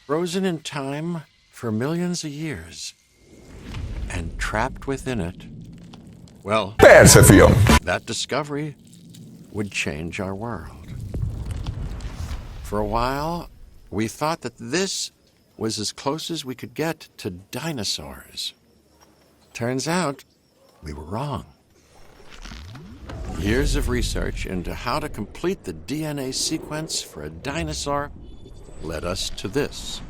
frozen in time for millions of years, and trapped within it, well, Persze, fiam. that discovery would change our world. For a while, we thought that this was as close as we could get to dinosaurs. Turns out, we were wrong. Years of research into how to complete the DNA sequence for a dinosaur led us to this.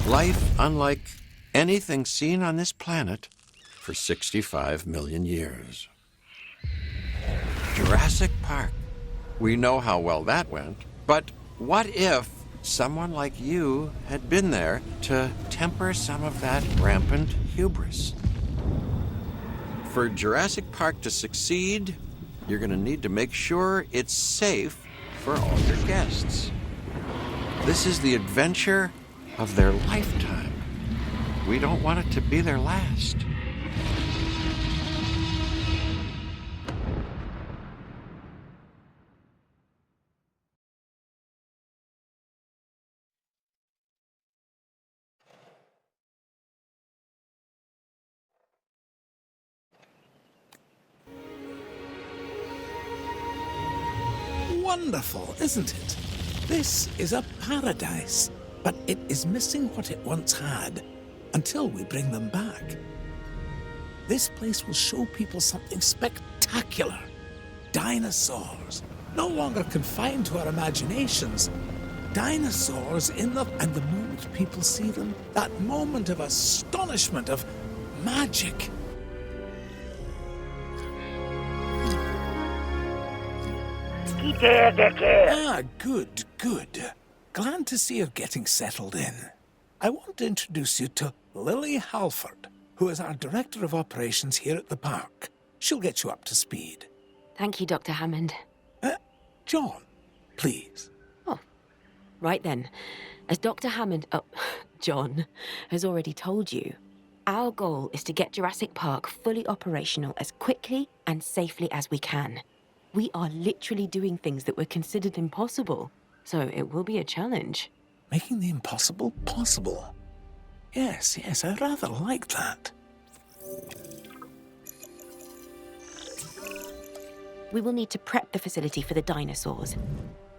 Life unlike anything seen on this planet for 65 million years. Jurassic Park. We know how well that went, but what if someone like you had been there to temper some of that rampant hubris? For Jurassic Park to succeed, you're going to need to make sure it's safe for all your guests. This is the adventure of their lifetime. We don't want it to be their last. Wonderful, isn't it? This is a paradise, but it is missing what it once had until we bring them back. This place will show people something spectacular. Dinosaurs, no longer confined to our imaginations. Dinosaurs in the... And the moment people see them, that moment of astonishment, of magic. Ah, good. Glad to see you're getting settled in. I want to introduce you to Lily Halford, who is our Director of Operations here at the park. She'll get you up to speed. Thank you, Dr. Hammond. John, please. Oh, right then. As Dr. Hammond, John, has already told you, our goal is to get Jurassic Park fully operational as quickly and safely as we can. We are literally doing things that were considered impossible, so it will be a challenge. Making the impossible possible. Yes, I rather like that. We will need to prep the facility for the dinosaurs.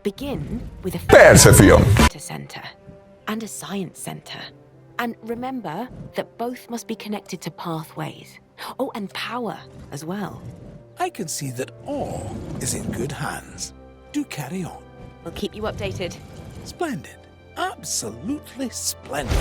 Begin with a Persze, fiam. data center and a science center. And remember that both must be connected to pathways. Oh, and power as well. I can see that all is in good hands. Do carry on. We'll keep you updated. Splendid. Absolutely splendid.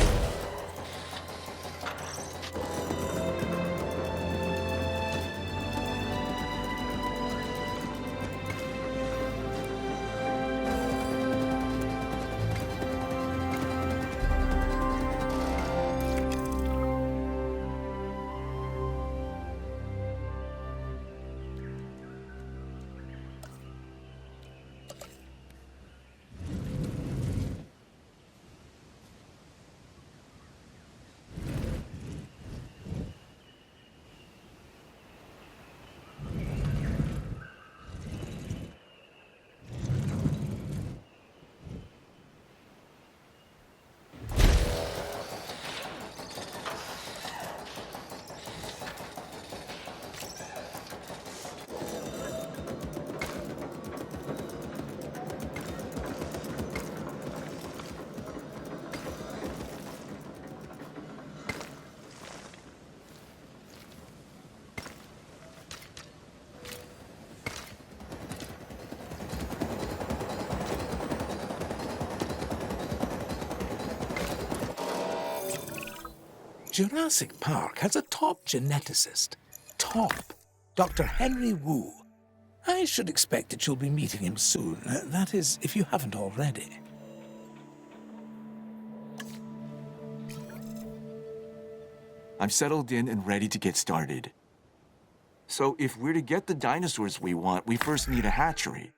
Jurassic Park has a top geneticist. Top. Dr. Henry Wu. I should expect that you'll be meeting him soon. That is, if you haven't already. I'm settled in and ready to get started. So if we're to get the dinosaurs we want, we first need a hatchery.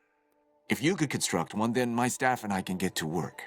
If you could construct one, then my staff and I can get to work.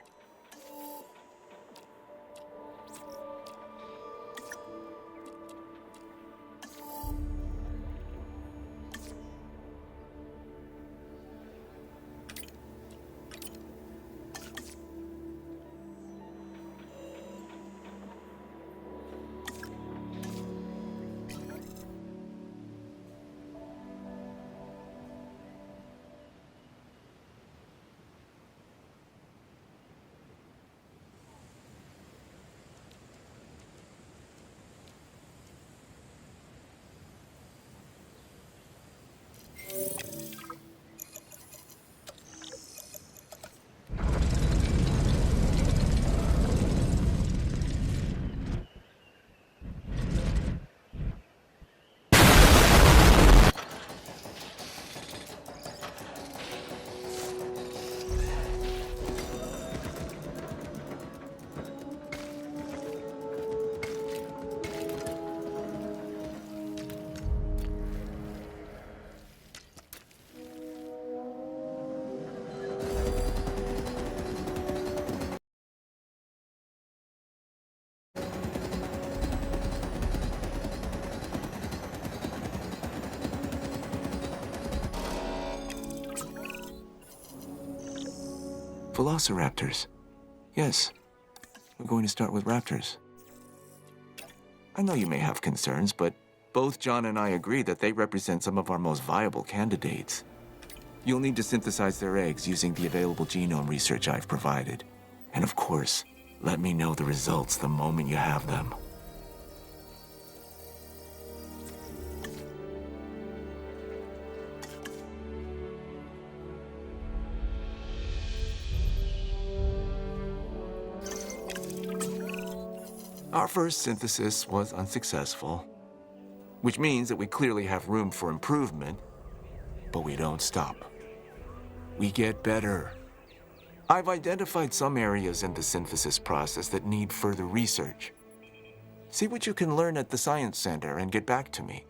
Velociraptors. Yes, we're going to start with raptors. I know you may have concerns, but both John and I agree that they represent some of our most viable candidates. You'll need to synthesize their eggs using the available genome research I've provided. And of course, let me know the results the moment you have them. Our first synthesis was unsuccessful, which means that we clearly have room for improvement, but we don't stop. We get better. I've identified some areas in the synthesis process that need further research. See what you can learn at the Science Center and get back to me.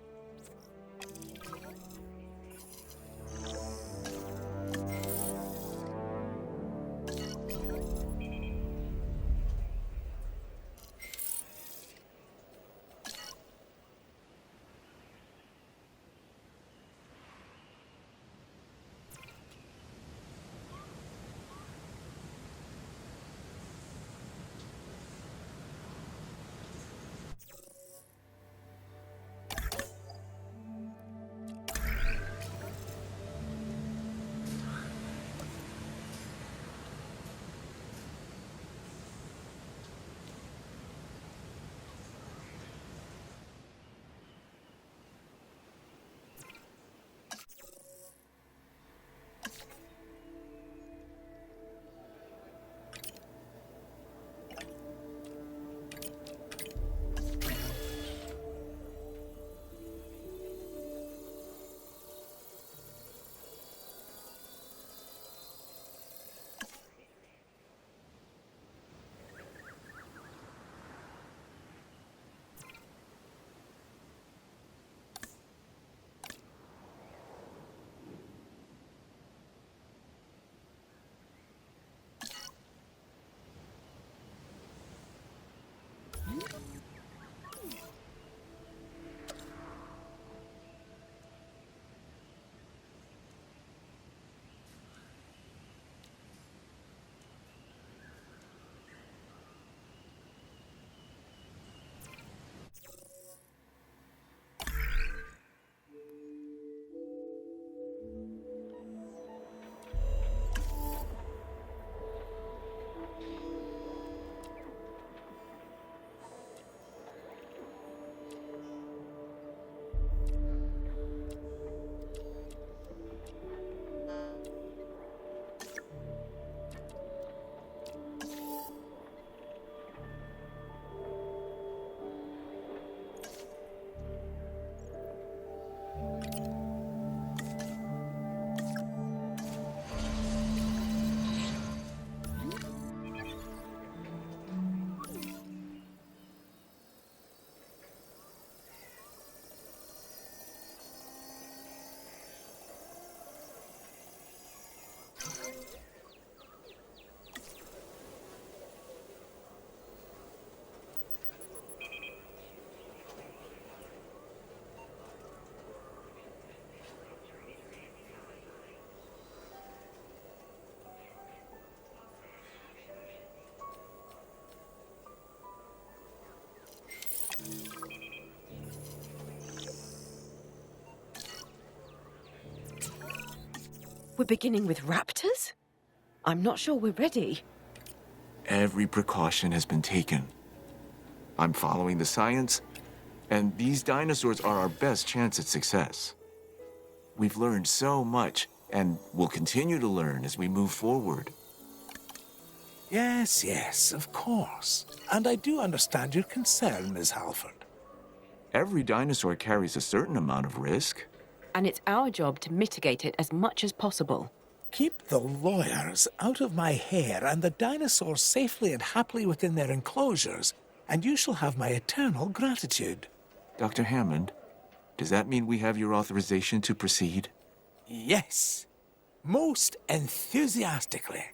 We're beginning with raptors? I'm not sure we're ready. Every precaution has been taken. I'm following the science, and these dinosaurs are our best chance at success. We've learned so much, and we'll continue to learn as we move forward. Yes, yes, of course. And I do understand your concern, Ms. Halford. Every dinosaur carries a certain amount of risk. And it's our job to mitigate it as much as possible. Keep the lawyers out of my hair and the dinosaurs safely and happily within their enclosures, and you shall have my eternal gratitude. Dr. Hammond, does that mean we have your authorization to proceed? Yes, most enthusiastically.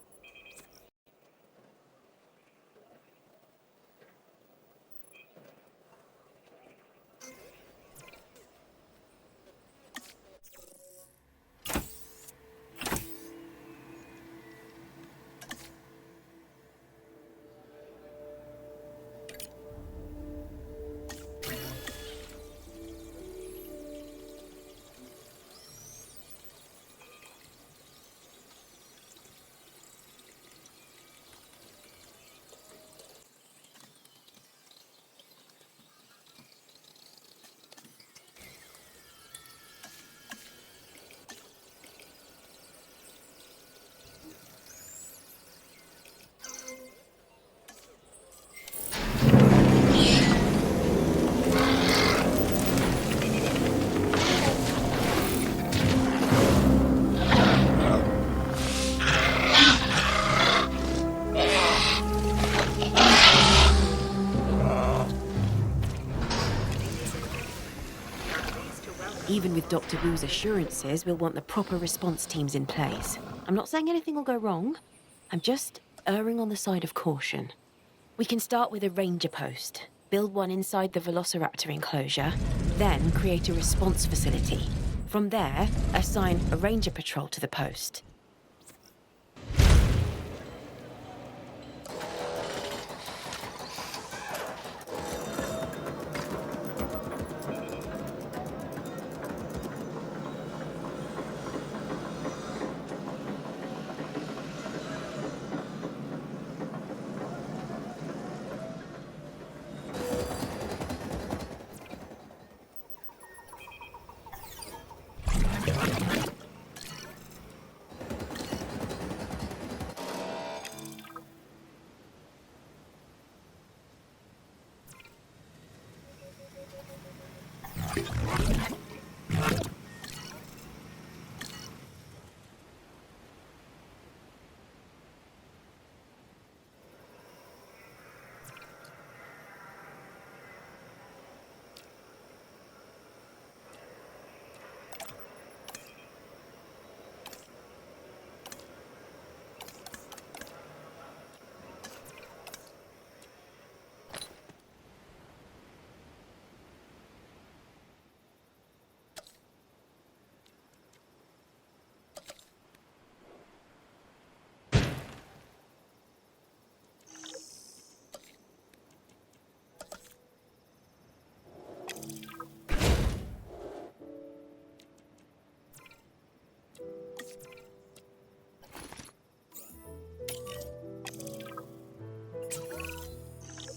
Even with Dr. Wu's assurances, we'll want the proper response teams in place. I'm not saying anything will go wrong. I'm just erring on the side of caution. We can start with a ranger post, build one inside the Velociraptor enclosure, then create a response facility. From there, assign a ranger patrol to the post.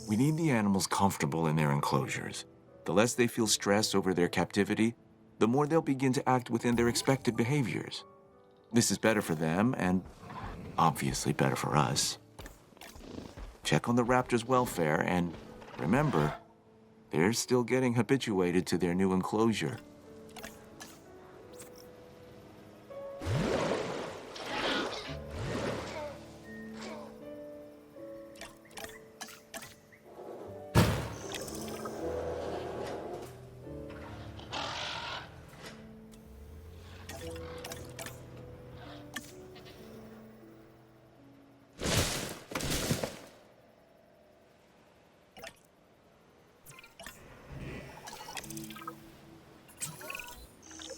We need the animals comfortable in their enclosures. The less they feel stress over their captivity, the more they'll begin to act within their expected behaviors. This is better for them and obviously better for us. Check on the raptors' welfare and remember, they're still getting habituated to their new enclosure.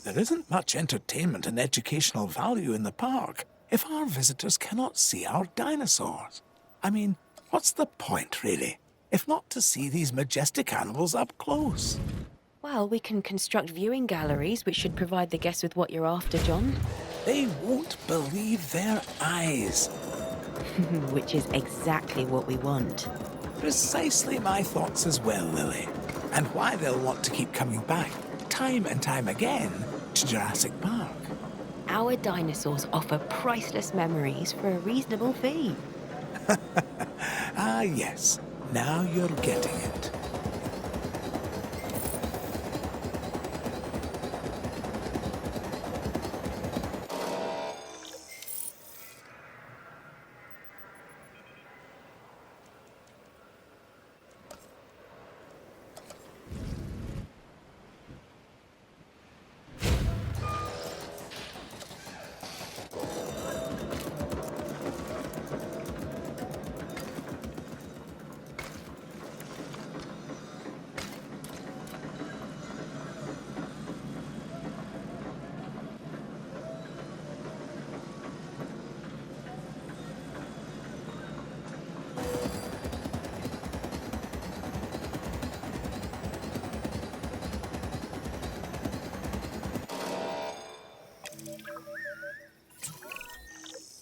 There isn't much entertainment and educational value in the park if our visitors cannot see our dinosaurs. I mean, what's the point, really, if not to see these majestic animals up close? Well, we can construct viewing galleries, which should provide the guests with what you're after, John. They won't believe their eyes. Which is exactly what we want. Precisely my thoughts as well, Lily. And why they'll want to keep coming back, time and time again, to Jurassic Park. Our dinosaurs offer priceless memories for a reasonable fee. Ah, yes. Now you're getting it.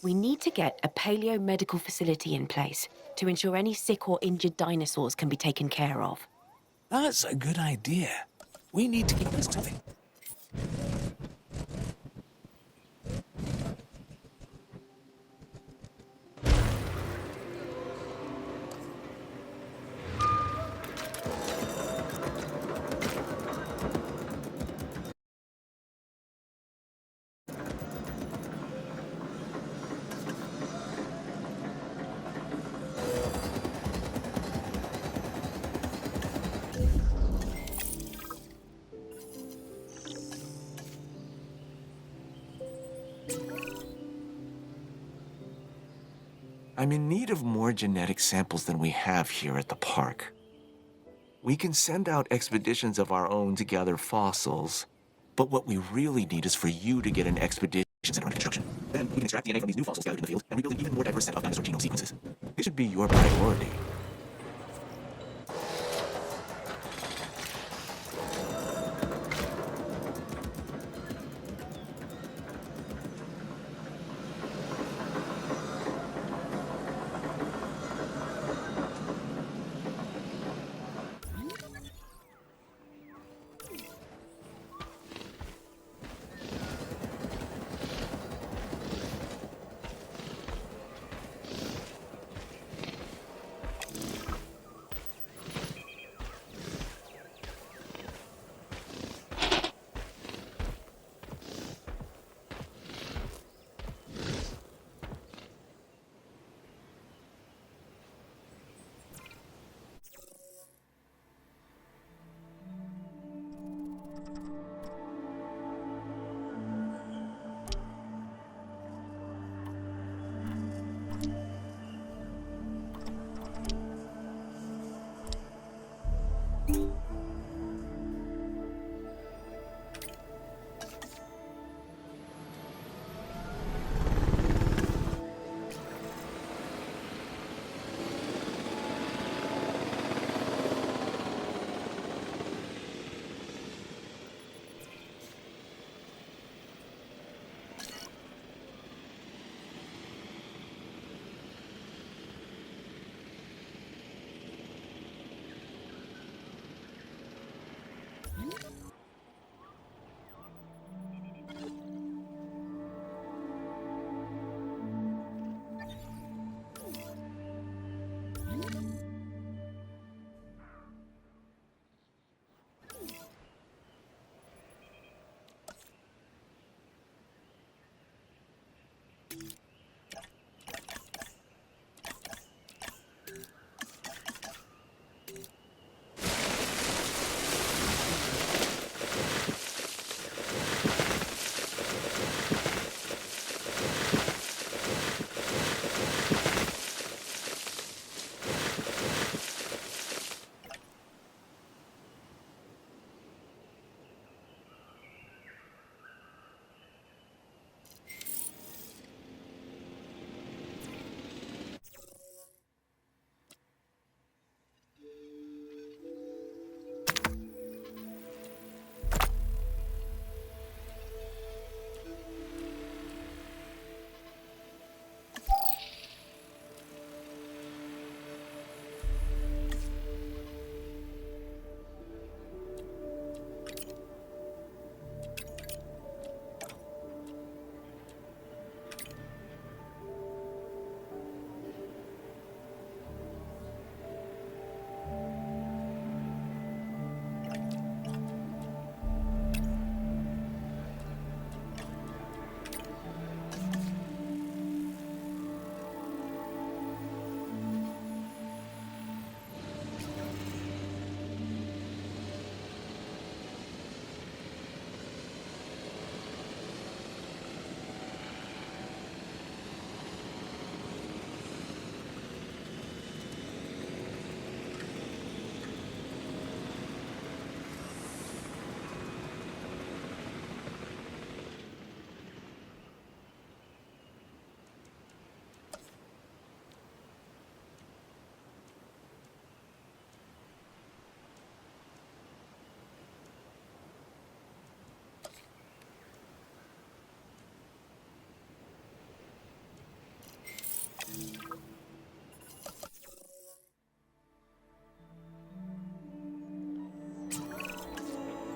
We need to get a paleo-medical facility in place to ensure any sick or injured dinosaurs can be taken care of. That's a good idea. We need to keep this coming. I'm in need of more genetic samples than we have here at the park. We can send out expeditions of our own to gather fossils, but what we really need is for you to get an expedition center under construction. Then we can extract DNA from these new fossils gathered in the field and rebuild an even more diverse set of dinosaur genome sequences. This should be your priority.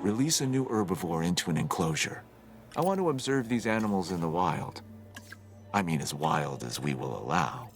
Release a new herbivore into an enclosure. I want to observe these animals in the wild. I mean, as wild as we will allow.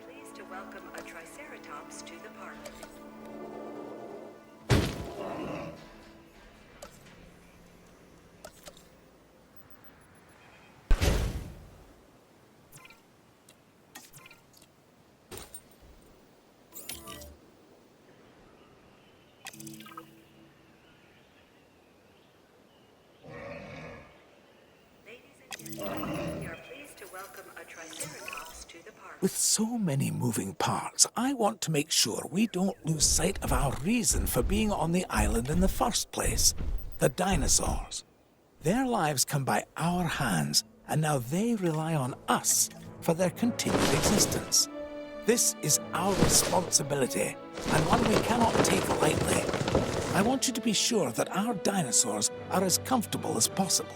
pleased to welcome a Triceratops to the park. We are pleased to welcome a Triceratops to the park. With so many moving parts, I want to make sure we don't lose sight of our reason for being on the island in the first place. The dinosaurs. Their lives come by our hands, and now they rely on us for their continued existence. This is our responsibility, and one we cannot take lightly. I want you to be sure that our dinosaurs are as comfortable as possible.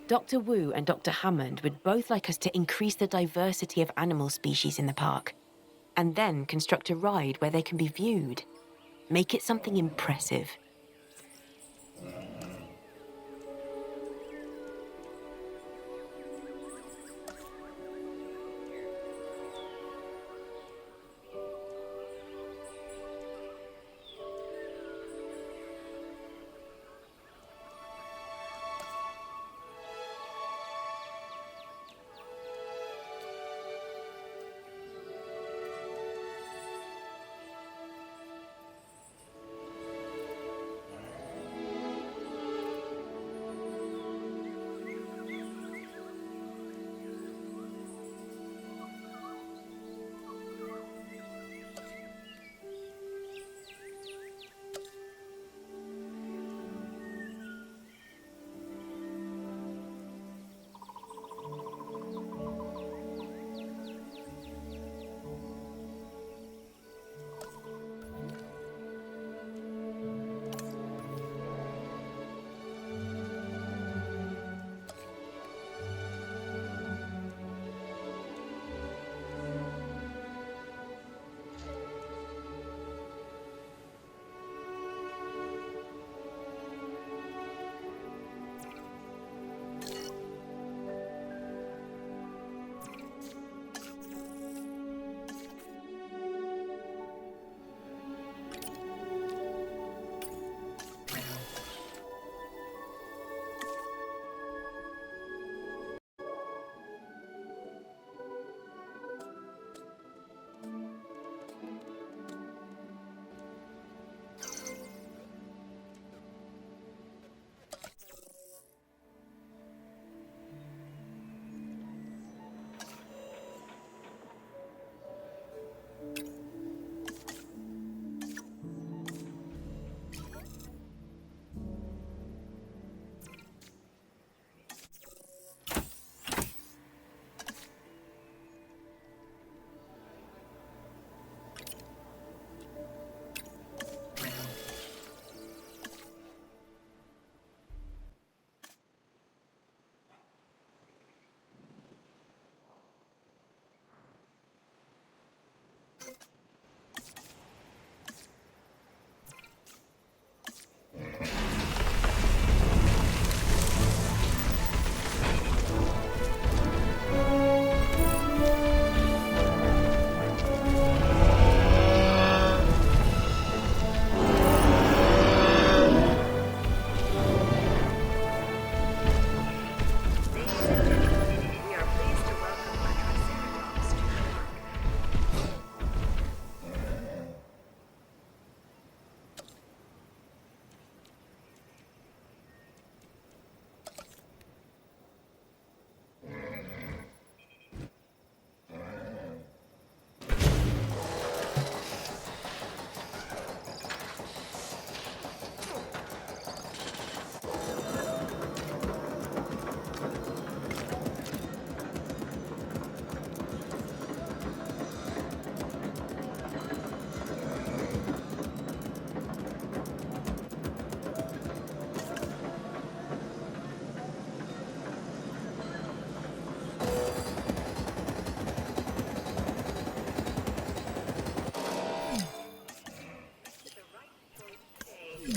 Dr. Wu and Dr. Hammond would both like us to increase the diversity of animal species in the park, and then construct a ride where they can be viewed. Make it something impressive.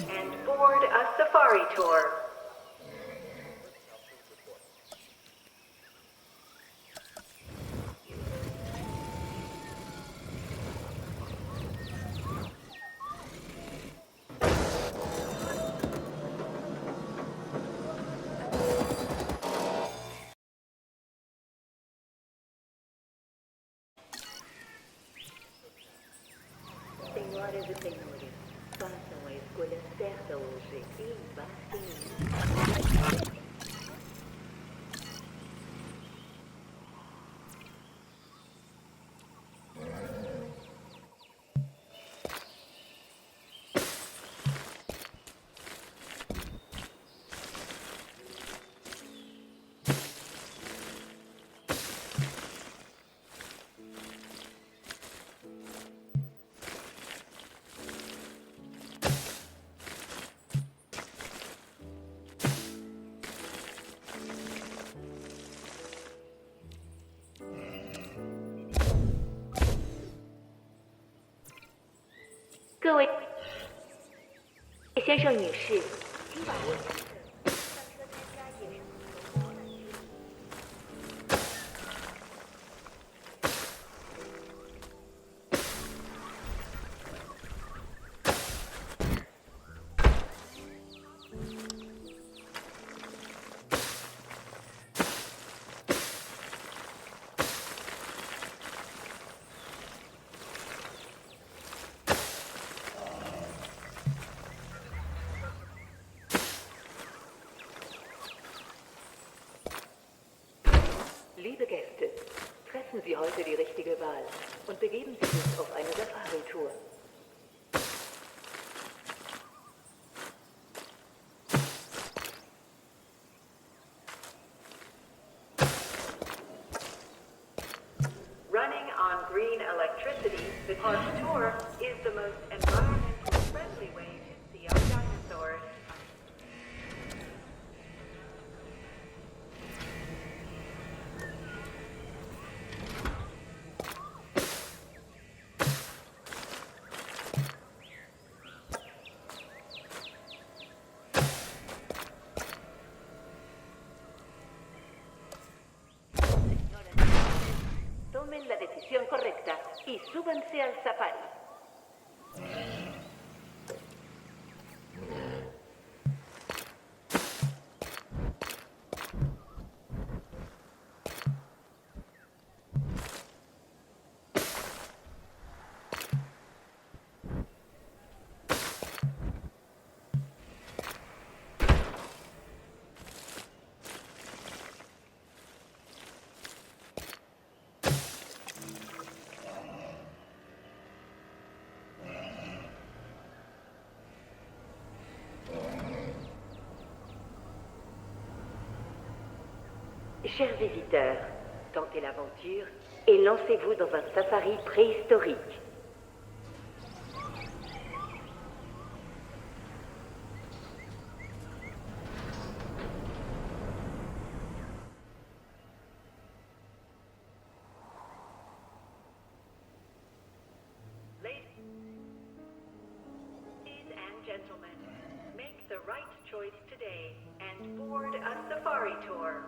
and board a safari tour. Senhoras e senhores, façam a escolha certa hoje e embarquem.各位先生、女士，请把握上车参加野生动物导览之旅。Liebe Gäste, treffen Sie heute die richtige Wahl und begeben Sie sich auf eine Safari-Tour. Running on green electricity, the park tour is the most environmentally friendly way to see our dinosaurs. Tomen la decisión correcta y súbanse al safari. Chers visiteurs, tentez l'aventure et lancez-vous dans un safari préhistorique. Ladies and gentlemen, make the right choice today and board a safari tour.